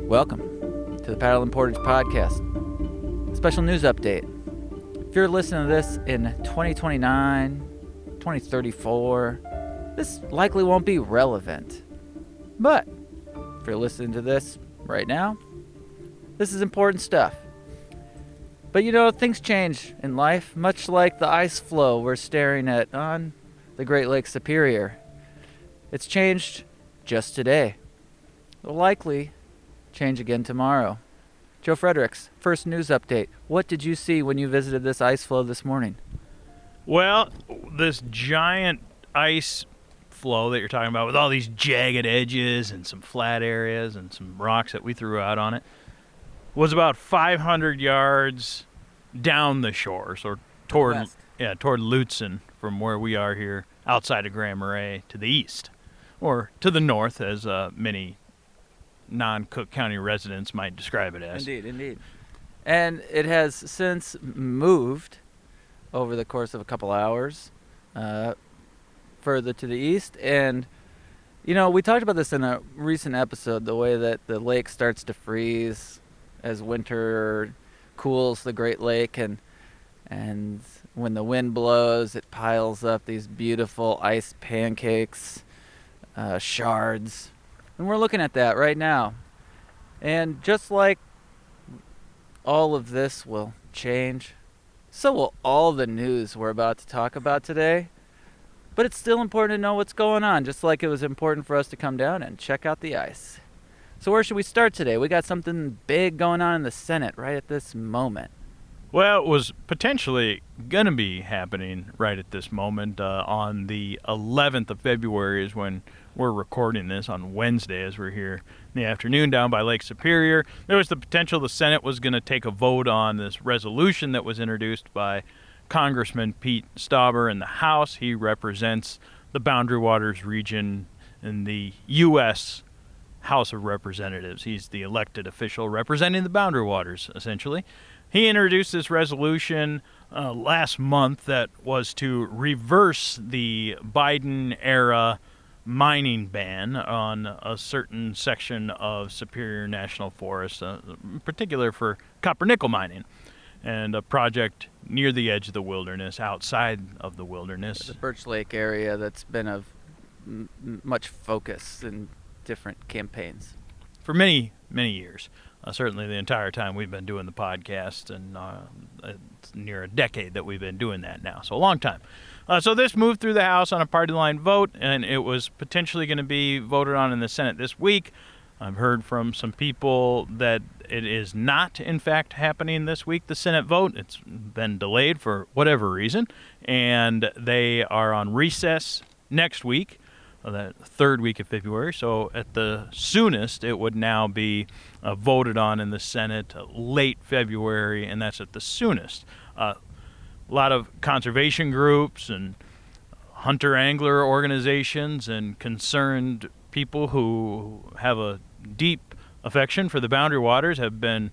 Welcome to the Paddle and Portage Podcast. Special news update. If you're listening to this in 2029, 2034, this likely won't be relevant. But if you're listening to this right now, this is important stuff. But you know, things change in life, much like the ice floe we're staring at on the Great Lakes Superior. It's changed just today. It'll likely change again tomorrow. Joe Friedrichs, first news update. What did you see when you visited this ice floe this morning? Well, this giant ice floe that you're talking about with all these jagged edges and some flat areas and some rocks that we threw out on it was about 500 yards down the shore, so toward Lutsen from where we are here outside of Grand Marais to the east, or to the north, as many non-Cook County residents might describe it as. Indeed. And it has since moved over the course of a couple hours further to the east. And, you know, we talked about this in a recent episode, the way that the lake starts to freeze as winter cools the Great Lake. And when the wind blows, it piles up these beautiful ice pancakes, shards. And we're looking at that right now. And just like all of this will change, so will all the news we're about to talk about today. But it's still important to know what's going on, just like it was important for us to come down and check out the ice. So where should we start today? We got something big going on in the Senate right at this moment. Well, it was potentially going to be happening right at this moment. On the 11th of February is when we're recording this, on Wednesday as we're here in the afternoon down by Lake Superior. There was the potential the Senate was going to take a vote on this resolution that was introduced by Congressman Pete Stauber in the House. He represents the Boundary Waters region in the U.S. House of Representatives. He's the elected official representing the Boundary Waters, essentially. He introduced this resolution last month that was to reverse the Biden-era mining ban on a certain section of Superior National Forest, in particular for copper-nickel mining, and a project near the edge of the wilderness, outside of the wilderness. The Birch Lake area that's been of much focus in different campaigns. For many, many years. Certainly the entire time we've been doing the podcast, and it's near a decade that we've been doing that now, so a long time. So this moved through the House on a party line vote, and it was potentially going to be voted on in the Senate this week. I've heard from some people that it is not, in fact, happening this week, the Senate vote. It's been delayed for whatever reason, and they are on recess next week, the third week of February. So at the soonest, it would now be voted on in the Senate late February, and that's at the soonest. A lot of conservation groups and hunter-angler organizations and concerned people who have a deep affection for the Boundary Waters have been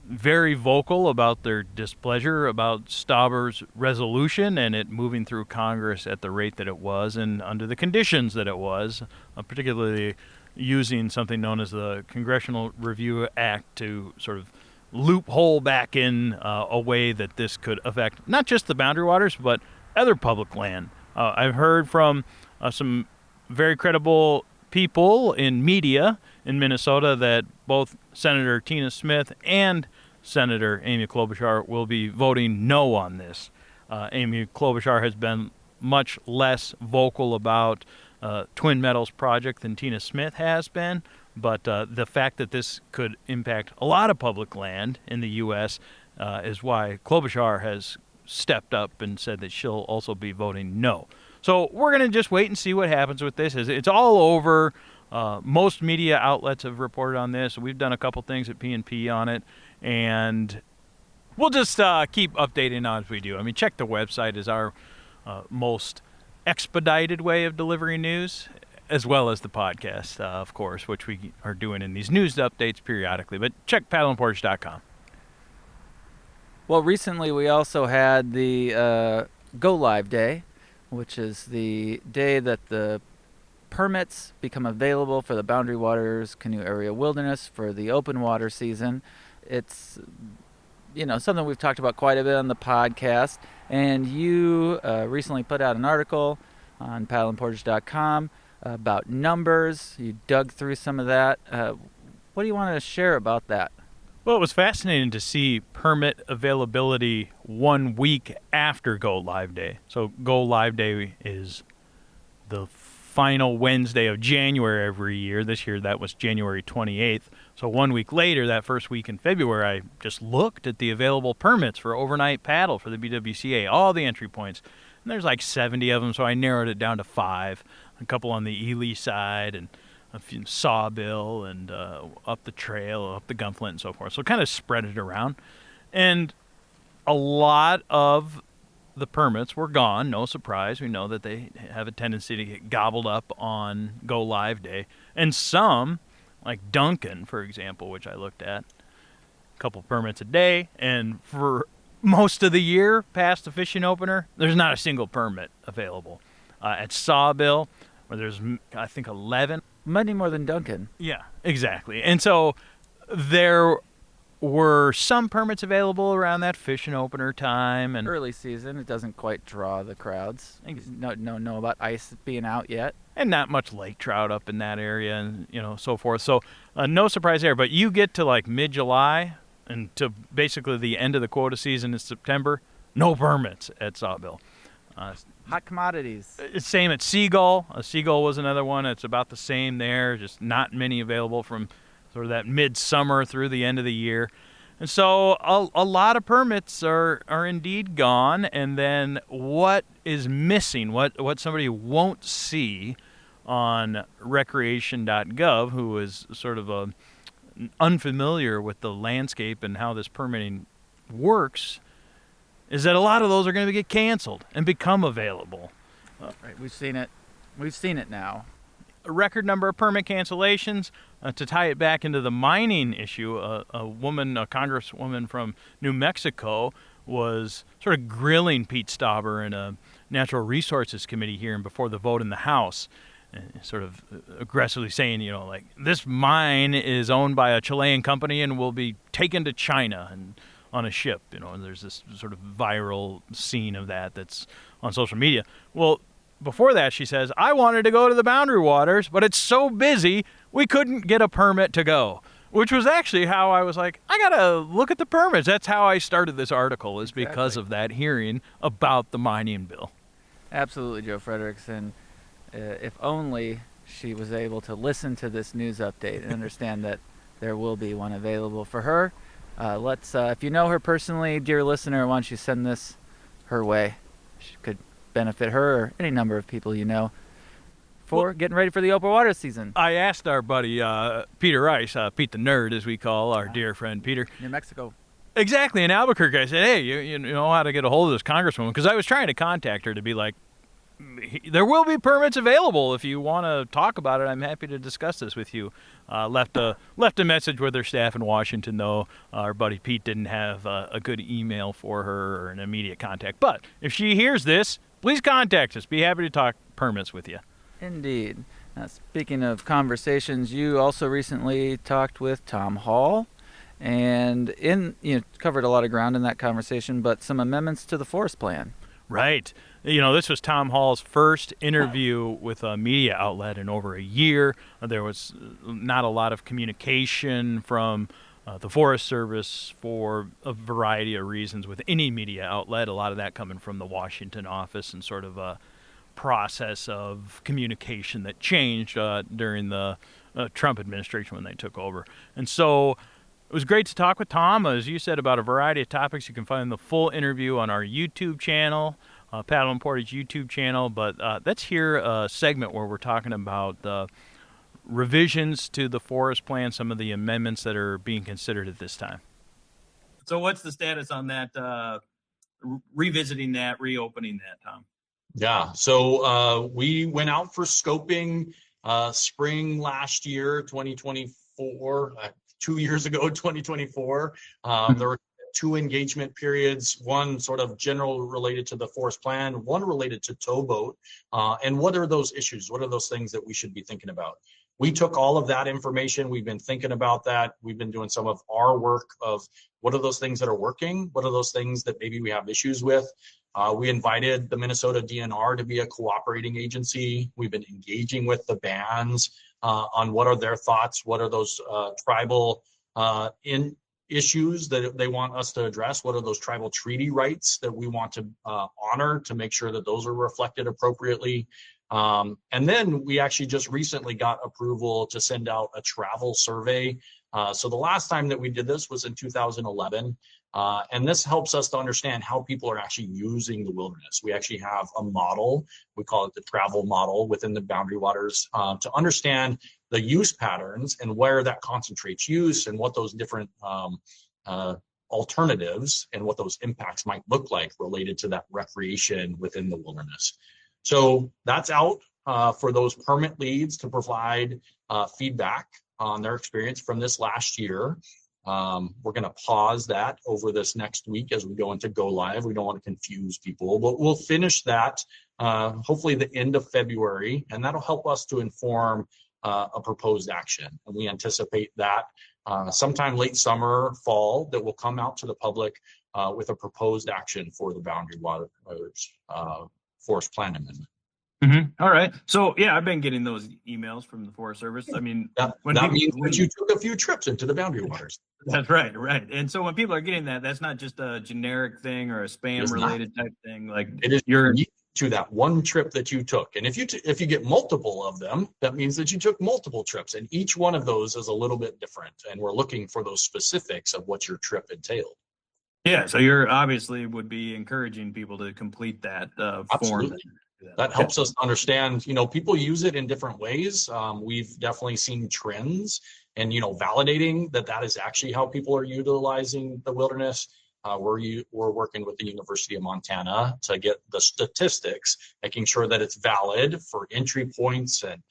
very vocal about their displeasure about Stauber's resolution and it moving through Congress at the rate that it was and under the conditions that it was, particularly using something known as the Congressional Review Act to sort of loophole back in a way that this could affect not just the Boundary Waters, but other public land. I've heard from some very credible people in media in Minnesota that both Senator Tina Smith and Senator Amy Klobuchar will be voting no on this. Amy Klobuchar has been much less vocal about Twin Metals project than Tina Smith has been, but the fact that this could impact a lot of public land in the U.S. Is why Klobuchar has stepped up and said that she'll also be voting no. So we're going to just wait and see what happens with this. It's all over. Most media outlets have reported on this. We've done a couple things at P&P on it, and we'll just keep updating on as we do. I mean, check the website is our most expedited way of delivering news, as well as the podcast, of course, which we are doing in these news updates periodically. But check paddleandportage.com. Well, recently we also had the Go Live Day, which is the day that the permits become available for the Boundary Waters Canoe Area Wilderness for the open water season. It's something we've talked about quite a bit on the podcast, and you recently put out an article on paddleandportage.com about numbers. You dug through some of that. What do you want to share about that? Well, it was fascinating to see permit availability 1 week after Go Live Day. So Go Live Day is the final Wednesday of January every year. This year that was January 28th. So 1 week later, that first week in February, I just looked at the available permits for overnight paddle for the BWCA, all the entry points. And there's like 70 of them, so I narrowed it down to 5. A couple on the Ely side and a few Sawbill and up the trail, up the Gunflint and so forth. So kind of spread it around. And a lot of the permits were gone. No surprise. We know that they have a tendency to get gobbled up on Go Live Day. And some, like Duncan, for example, which I looked at, a couple permits a day. And for most of the year past the fishing opener, there's not a single permit available. At Sawbill, where there's, I think, 11. Many more than Duncan. Yeah, exactly. And so there were some permits available around that fishing opener time, and early season, it doesn't quite draw the crowds. Know about ice being out yet, and not much lake trout up in that area, and so forth. So no surprise there. But you get to like mid-July and to basically the end of the quota season in September, no permits at Sawbill. Hot commodities. Same at Seagull. Seagull was another one. It's about the same there. Just not many available from sort of that midsummer through the end of the year. And so a lot of permits are indeed gone. And then what is missing, what somebody won't see on recreation.gov, who is sort of unfamiliar with the landscape and how this permitting works, is that a lot of those are going to get canceled and become available. Right, we've seen it. We've seen it now. A record number of permit cancellations. To tie it back into the mining issue, a congresswoman from New Mexico, was sort of grilling Pete Stauber in a Natural Resources Committee hearing before the vote in the House, sort of aggressively saying, like, this mine is owned by a Chilean company and will be taken to China and on a ship, and there's this sort of viral scene of that's on social media. Well, before that, she says, I wanted to go to the Boundary Waters, but it's so busy, we couldn't get a permit to go, which was actually how I was like, I got to look at the permits. That's how I started this article, is because of that hearing about the mining bill. Absolutely, Joe Friedrichs. And if only she was able to listen to this news update and understand that there will be one available for her. If you know her personally, dear listener, why don't you send this her way? She could benefit her or any number of people for getting ready for the open water season. I asked our buddy Peter Rice, Pete the Nerd, as we call our dear friend Peter. New Mexico. Exactly, in Albuquerque. I said, hey, you know how to get a hold of this congresswoman? Because I was trying to contact her to be like, there will be permits available if you want to talk about it. I'm happy to discuss this with you. Left a message with her staff in Washington, though. Our buddy Pete didn't have a good email for her or an immediate contact. But if she hears this, please contact us. Be happy to talk permits with you. Indeed. Speaking of conversations, you also recently talked with Tom Hall, and covered a lot of ground in that conversation, but some amendments to the forest plan. Right. This was Tom Hall's first interview with a media outlet in over a year. There was not a lot of communication from the Forest Service for a variety of reasons with any media outlet, a lot of that coming from the Washington office, and sort of a process of communication that changed during the Trump administration when they took over. And so it was great to talk with Tom, as you said, about a variety of topics. You can find the full interview on our YouTube channel, Paddle and Portage YouTube channel. But let's hear a segment where we're talking about the revisions to the forest plan, some of the amendments that are being considered at this time. So what's the status on that, revisiting that, reopening that, Tom? Yeah, so we went out for scoping spring last year, 2024, 2 years ago, 2024. There were 2 engagement periods, one sort of general related to the forest plan, one related to towboat. And what are those issues? What are those things that we should be thinking about? We took all of that information. We've been thinking about that. We've been doing some of our work of what are those things that are working? What are those things that maybe we have issues with? We invited the Minnesota DNR to be a cooperating agency. We've been engaging with the bands on what are their thoughts, what are those tribal issues that they want us to address, what are those tribal treaty rights that we want to honor to make sure that those are reflected appropriately. And then we actually just recently got approval to send out a travel survey. So the last time that we did this was in 2011. And this helps us to understand how people are actually using the wilderness. We actually have a model, we call it the travel model within the Boundary Waters, to understand the use patterns and where that concentrates use and what those different alternatives and what those impacts might look like related to that recreation within the wilderness. So that's out for those permit leads to provide feedback on their experience from this last year. We're going to pause that over this next week as we go into go live. We don't want to confuse people, but we'll finish that hopefully the end of February, and that'll help us to inform a proposed action. And we anticipate that sometime late summer, fall, that will come out to the public with a proposed action for the Boundary Waters Forest Plan Amendment. Mm-hmm. All right. So yeah, I've been getting those emails from the Forest Service. I mean, that means that you took a few trips into the Boundary Waters. That's right. And so when people are getting that, that's not just a generic thing or a spam related type thing. Like it is to that one trip that you took. And if you get multiple of them, that means that you took multiple trips, and each one of those is a little bit different. And we're looking for those specifics of what your trip entailed. Yeah. So you're obviously would be encouraging people to complete that form. That helps us understand, people use it in different ways. We've definitely seen trends and, validating that is actually how people are utilizing the wilderness. We're working with the University of Montana to get the statistics, making sure that it's valid for entry points and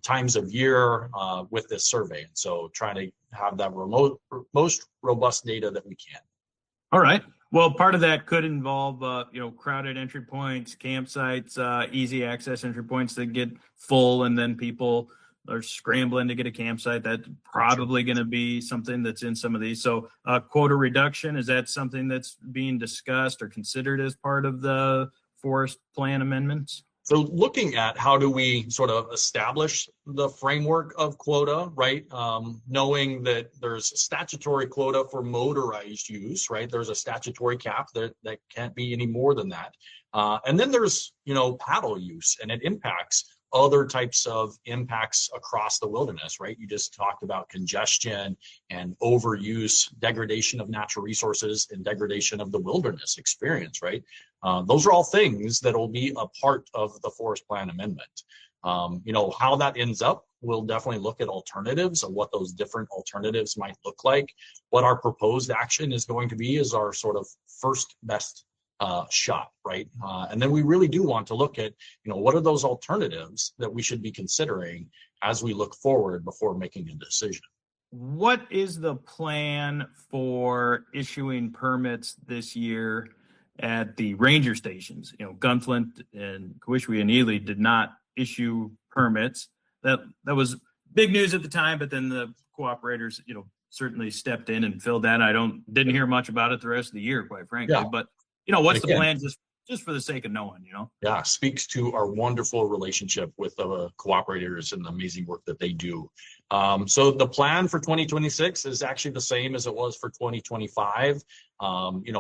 times of year with this survey. And so trying to have that most robust data that we can. All right. Well, part of that could involve, crowded entry points, campsites, easy access entry points that get full, and then people are scrambling to get a campsite. That's probably going to be something that's in some of these. So quota reduction, is that something that's being discussed or considered as part of the forest plan amendments? So looking at how do we sort of establish the framework of quota, right? Knowing that there's statutory quota for motorized use, right? There's a statutory cap that can't be any more than that. And then there's, paddle use, and it impacts other types of impacts across the wilderness, right? You just talked about congestion and overuse, degradation of natural resources, and degradation of the wilderness experience, right? Those are all things that will be a part of the forest plan amendment. How that ends up, we'll definitely look at alternatives of what those different alternatives might look like. What our proposed action is going to be is our sort of first best shot, right? And then we really do want to look at, what are those alternatives that we should be considering as we look forward before making a decision. What is the plan for issuing permits this year at the ranger stations? Gunflint and Cowichwe and Ely did not issue permits. That was big news at the time, but then the cooperators, certainly stepped in and filled that. I didn't hear much about it the rest of the year, quite frankly. Yeah. But what's the plan just for the sake of knowing, Yeah, speaks to our wonderful relationship with the cooperators and the amazing work that they do. So the plan for 2026 is actually the same as it was for 2025.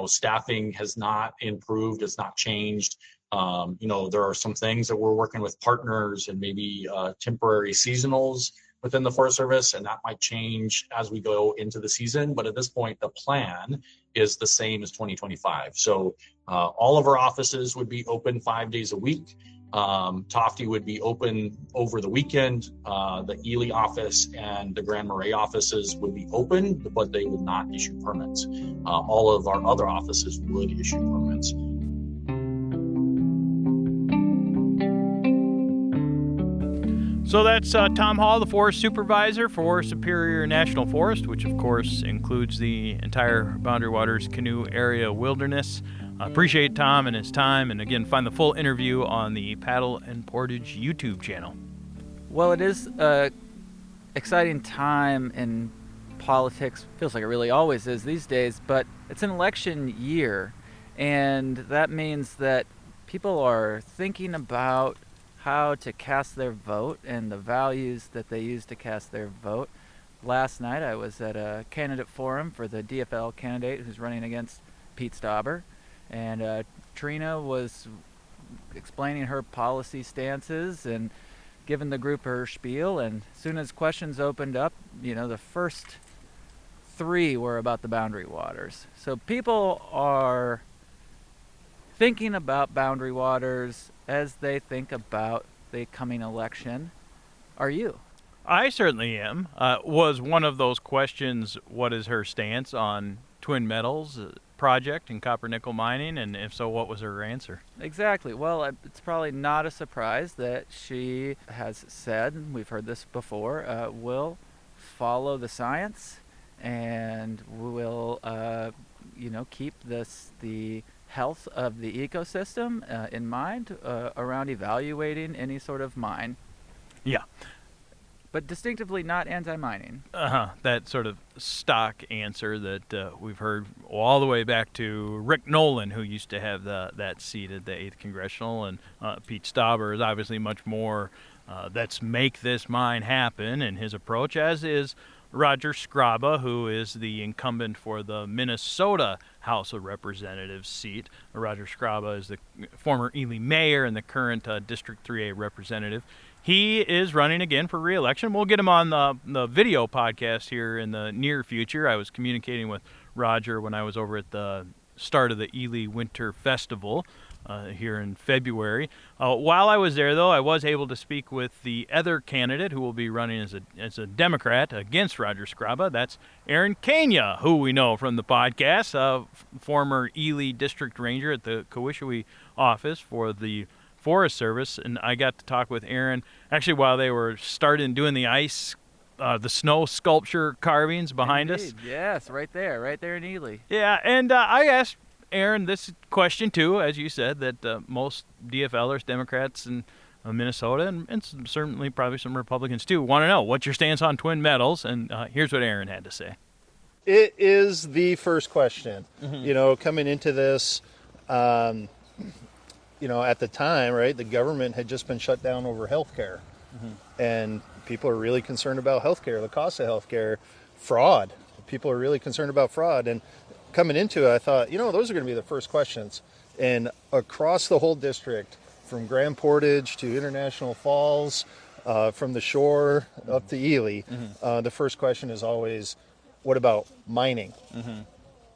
Staffing has not improved, it's not changed. There are some things that we're working with partners and maybe temporary seasonals within the Forest Service, and that might change as we go into the season. But at this point, the plan is the same as 2025. So all of our offices would be open 5 days a week. Tofty would be open over the weekend. The Ely office and the Grand Marais offices would be open, but they would not issue permits. All of our other offices would issue permits. So that's Tom Hall, the Forest Supervisor for Superior National Forest, which of course includes the entire Boundary Waters Canoe Area Wilderness. Appreciate Tom and his time, and again, find the full interview on the Paddle and Portage YouTube channel. Well, it is a exciting time in politics. Feels like it really always is these days, but it's an election year, and that means that people are thinking about how to cast their vote and the values that they use to cast their vote. Last night I was at a candidate forum for the DFL candidate who's running against Pete Stauber, and Trina was explaining her policy stances and giving the group her spiel, and as soon as questions opened up, the first 3 were about the Boundary Waters. So people are thinking about Boundary Waters as they think about the coming election. Are you? I certainly am. Was one of those questions, what is her stance on Twin Metals project and copper nickel mining, and if so, what was her answer? Exactly. Well, it's probably not a surprise that she has said, and we've heard this before, will follow the science and will keep the health of the ecosystem in mind around evaluating any sort of mine. Yeah. But distinctively not anti-mining. That sort of stock answer that we've heard all the way back to Rick Nolan, who used to have that seat at the 8th Congressional, and Pete Stauber is obviously much more let's make this mine happen in his approach, as is Roger Scraba, who is the incumbent for the Minnesota House of Representatives seat. Roger Scraba is the former Ely mayor and the current District 3A representative. He is running again for re-election. We'll get him on the video podcast here in the near future. I was communicating with Roger when I was over at the start of the Ely Winter Festival here in February. While I was there, though, I was able to speak with the other candidate who will be running as a Democrat against Roger Scraba. That's Aaron Kania, who we know from the podcast, former Ely District Ranger at the Cowishiwi office for the Forest Service. And I got to talk with Aaron actually while they were starting doing the snow sculpture carvings behind us. Yes, right there in Ely. Yeah, and I asked Aaron this question too, as you said, that most DFLers, Democrats in Minnesota, and certainly probably some Republicans too, want to know what's your stance on Twin Metals, and here's what Aaron had to say. It is the first question. Coming into this, at the time, right, the government had just been shut down over healthcare, and people are really concerned about healthcare, the cost of healthcare, fraud. People are really concerned about fraud, and coming into it, I thought, those are going to be the first questions. And across the whole district, from Grand Portage to International Falls, from the shore up to Ely, the first question is always, what about mining?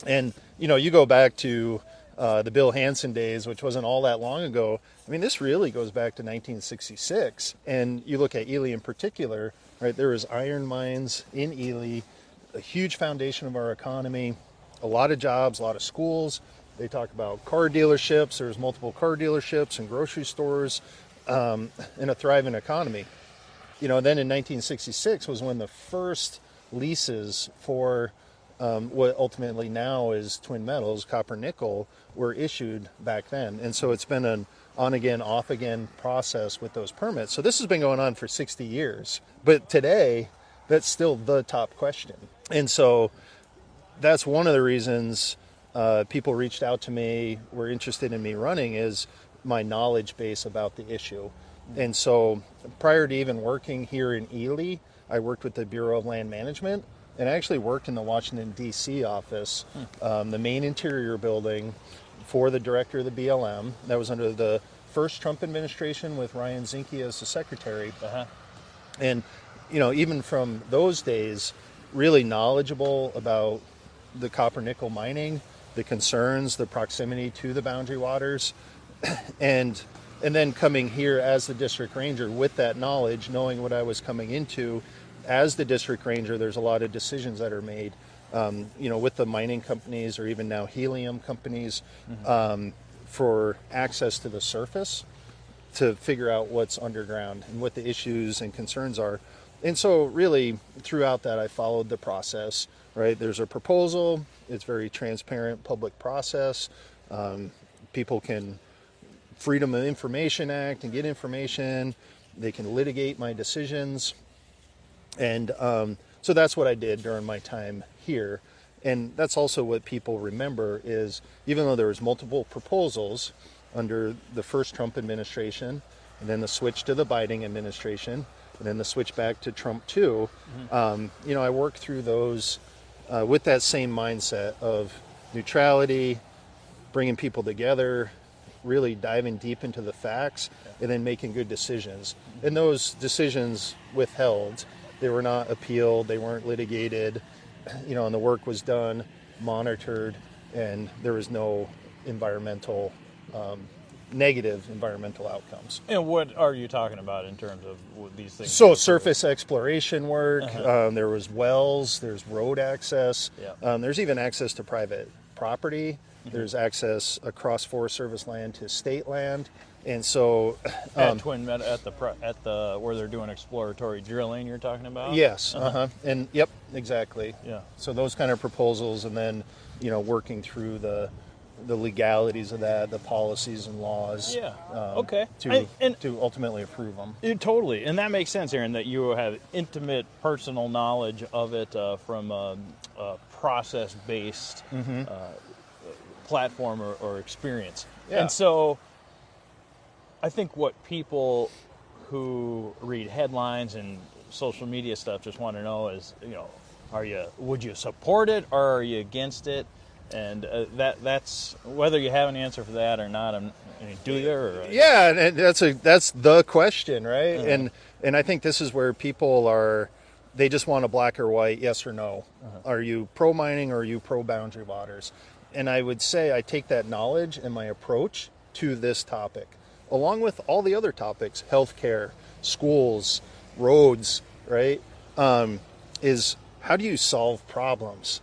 And, you go back to the Bill Hansen days, which wasn't all that long ago. I mean, this really goes back to 1966. And you look at Ely in particular, right, there was iron mines in Ely, a huge foundation of our economy, a lot of jobs, a lot of schools. They talk about car dealerships. There's multiple car dealerships and grocery stores, and a thriving economy. Then in 1966 was when the first leases for what ultimately now is Twin Metals, copper nickel, were issued back then. And so it's been an on-again, off-again process with those permits. So this has been going on for 60 years. But today, that's still the top question. And so that's one of the reasons people reached out to me, were interested in me running, is my knowledge base about the issue. And so prior to even working here in Ely, I worked with the Bureau of Land Management, and I actually worked in the Washington, D.C. office, the main interior building for the director of the BLM. That was under the first Trump administration with Ryan Zinke as the secretary. And, even from those days, really knowledgeable about the copper nickel mining, the concerns, the proximity to the Boundary Waters, and then coming here as the district ranger with that knowledge, knowing what I was coming into. As the district ranger, there's a lot of decisions that are made, with the mining companies or even now helium companies, for access to the surface. to figure out what's underground and what the issues and concerns are. And so really throughout that, I followed the process, right? There's a proposal. It's very transparent public process. People can Freedom of Information Act and get information. They can litigate my decisions. And so that's what I did during my time here. And that's also what people remember is even though there was multiple proposals under the first Trump administration, and then the switch to the Biden administration, and then the switch back to Trump 2, I worked through those with that same mindset of neutrality, bringing people together, really diving deep into the facts, and then making good decisions. And those decisions withheld. They were not appealed, they weren't litigated, and the work was done, monitored, and there was no negative environmental outcomes. And what are you talking about in terms of these things? So surface exploration work, there was wells, there's road access, there's even access to private property, there's access across Forest Service land to state land. And so at Twin Meadow, at the where they're doing exploratory drilling, you're talking about? Yes, and yep, exactly. Yeah. So those kind of proposals, and then working through the legalities of that, the policies and laws. Yeah. Okay. To ultimately approve them. Totally, and that makes sense, Aaron, that you have intimate personal knowledge of it from a process-based platform or experience. Yeah. And so I think what people who read headlines and social media stuff just want to know is, would you support it or are you against it? And that's whether you have an answer for that or not. Do you? Yeah, and that's the question, right? And I think this is where people they just want a black or white, yes or no. Are you pro mining or are you pro boundary waters? And I would say I take that knowledge and my approach to this topic, along with all the other topics, healthcare, schools, roads, right? Is how do you solve problems?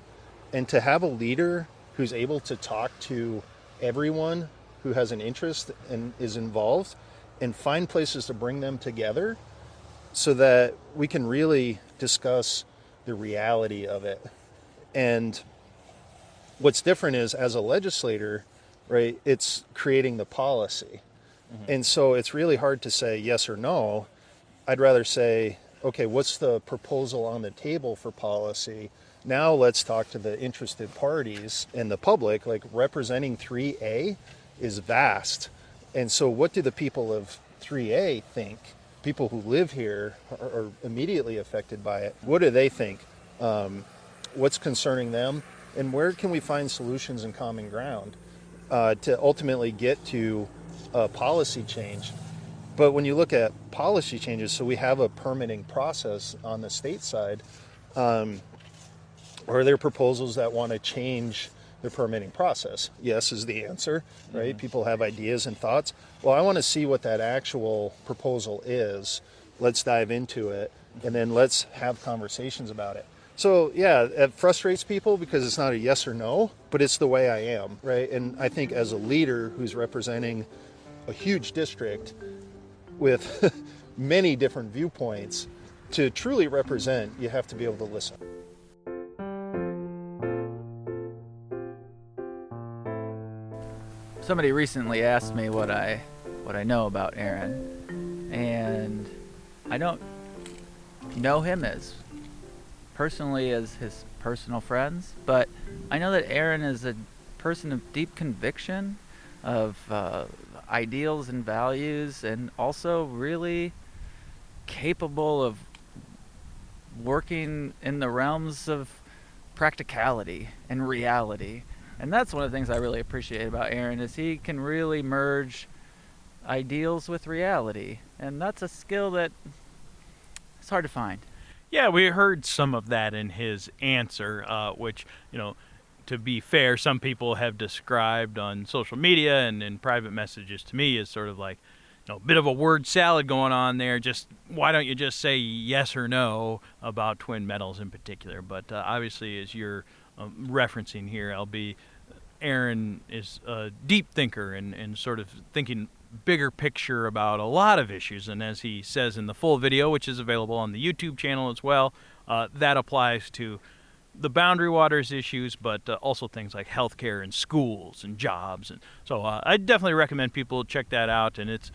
And to have a leader who's able to talk to everyone who has an interest and is involved and find places to bring them together so that we can really discuss the reality of it. And what's different is as a legislator, right, it's creating the policy. And so it's really hard to say yes or no. I'd rather say, okay, what's the proposal on the table for policy? Now let's talk to the interested parties and the public. Like representing 3A is vast. And so what do the people of 3A think? People who live here are immediately affected by it. What do they think? What's concerning them? And where can we find solutions and common ground to ultimately get to a policy change? But when you look at policy changes, so we have a permitting process on the state side, are there proposals that want to change the permitting process? Yes is the answer, right? People have ideas and thoughts. Well, I want to see what that actual proposal is. Let's dive into it, and then let's have conversations about it. So, yeah, it frustrates people because it's not a yes or no, but it's the way I am, right? And I think as a leader who's representing a huge district with many different viewpoints, to truly represent, you have to be able to listen. Somebody recently asked me what I know about Aaron, and I don't know him as personally as his personal friends, but I know that Aaron is a person of deep conviction, of ideals and values, and also really capable of working in the realms of practicality and reality. And that's one of the things I really appreciate about Aaron, is he can really merge ideals with reality. And that's a skill that it's hard to find. Yeah, we heard some of that in his answer, which, to be fair, some people have described on social media and in private messages to me as sort of like, a bit of a word salad going on there. Just why don't you just say yes or no about Twin Metals in particular? But obviously, as you're referencing here, Aaron is a deep thinker and sort of thinking bigger picture about a lot of issues. And as he says in the full video, which is available on the YouTube channel as well, that applies to the Boundary Waters issues, but also things like healthcare and schools and jobs. And so I definitely recommend people check that out. And it's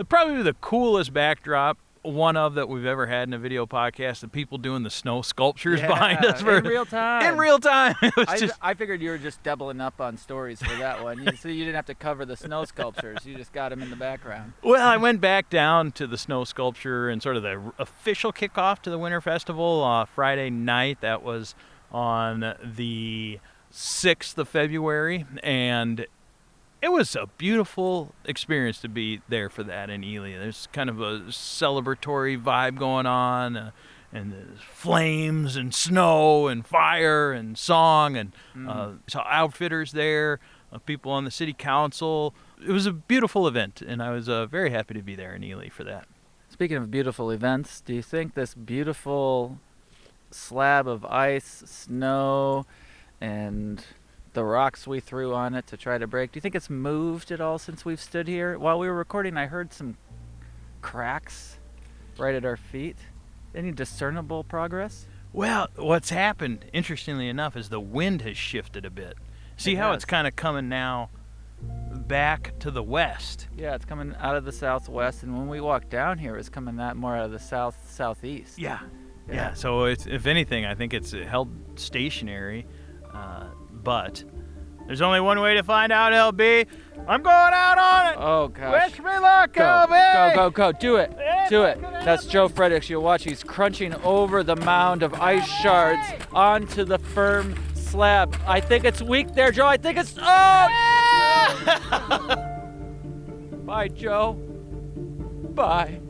probably the coolest backdrop, one of that we've ever had in a video podcast, the people doing the snow sculptures behind us in real time. In real time. It was I figured you were just doubling up on stories for that one, so you didn't have to cover the snow sculptures. You just got them in the background. Well, I went back down to the snow sculpture and sort of the official kickoff to the Winter Festival Friday night. That was on the 6th of February, and it was a beautiful experience to be there for that in Ely. There's kind of a celebratory vibe going on, and there's flames and snow and fire and song, and saw outfitters there, people on the city council. It was a beautiful event, and I was very happy to be there in Ely for that. Speaking of beautiful events, do you think this beautiful slab of ice, snow, and the rocks we threw on it to try to break, do you think it's moved at all since we've stood here? While we were recording, I heard some cracks right at our feet. Any discernible progress? Well, what's happened, interestingly enough, is the wind has shifted a bit. See how it's kind of coming now back to the west? Yeah, it's coming out of the southwest, and when we walked down here, it's coming more out of the southeast. Yeah. So if anything, I think it's held stationary. But there's only one way to find out, LB. I'm going out on it. Oh, gosh. Wish me luck, LB. Go. Do it. That's Joe Friedrichs. You'll watch. He's crunching over the mound of ice shards onto the firm slab. I think it's weak there, Joe. I think it's... Oh! Bye, Joe. Bye.